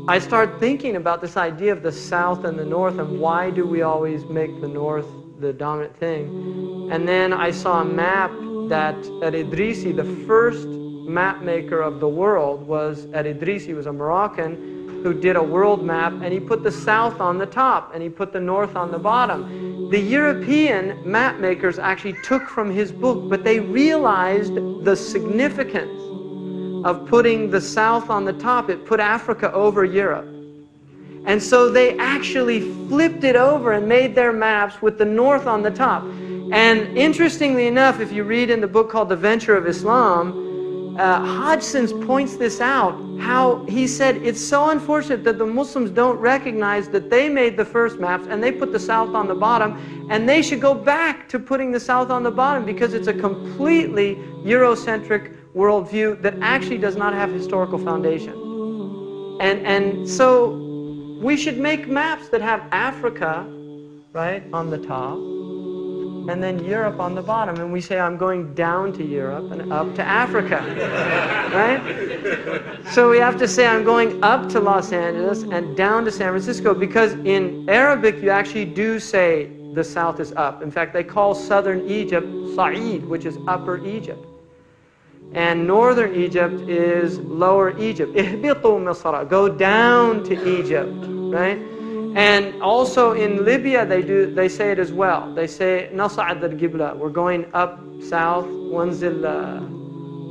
I started thinking about this idea of the south and the north, and why do we always make the north the dominant thing. And then I saw a map that al-Idrisi, the first map maker of the world, was al-Idrisi, was a Moroccan who did a world map, and he put the south on the top and he put the north on the bottom. The European map makers actually took from his book, but they realized the significance of putting the south on the top. It put Africa over Europe. And so they actually flipped it over and made their maps with the north on the top. And interestingly enough, if you read in the book called The Venture of Islam, Hodgson points this out, how he said it's so unfortunate that the Muslims don't recognize that they made the first maps and they put the south on the bottom, and they should go back to putting the south on the bottom, because it's a completely Eurocentric worldview that actually does not have historical foundation. And so we should make maps that have Africa, right, on the top, and then Europe on the bottom. And we say, I'm going down to Europe and up to Africa, right? So we have to say, I'm going up to Los Angeles and down to San Francisco, because in Arabic, you actually do say the south is up. In fact, they call southern Egypt Sa'id, which is upper Egypt. And northern Egypt is lower Egypt. Ihbitu Misra, go down to Egypt, right? And also in Libya, they say it as well. They say Nas'ad al-Qibla, we're going up south. Wanzil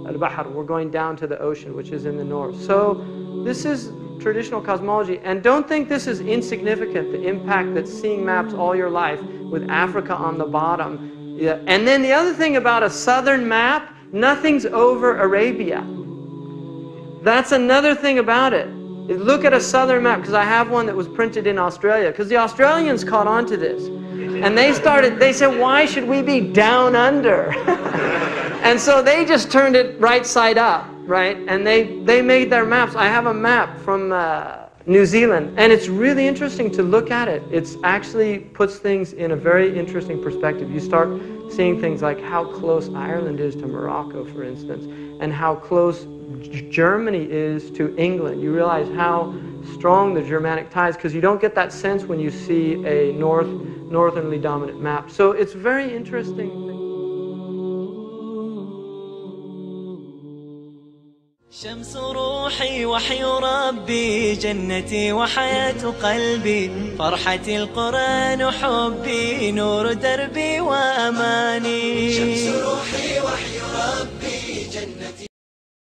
al-Bahr, we're going down to the ocean, which is in the north. So this is traditional cosmology. And don't think this is insignificant, the impact that seeing maps all your life with Africa on the bottom. Yeah. And then the other thing about a southern map, nothing's over Arabia. That's another thing about it. Look at a southern map, because I have one that was printed in Australia, because the Australians caught on to this. And they said, why should we be down under? And so they just turned it right side up, right? And they made their maps. I have a map from New Zealand, and it's really interesting to look at it. It actually puts things in a very interesting perspective. You start seeing things like how close Ireland is to Morocco, for instance, and how close Germany is to England. You realize how strong the Germanic ties, because you don't get that sense when you see a northernly dominant map. So it's very interesting. شمس روحي وحي ربي جنتي وحياة قلبي فرحتي القرآن حبي نور دربي وأماني شمس روحي وحي ربي جنتي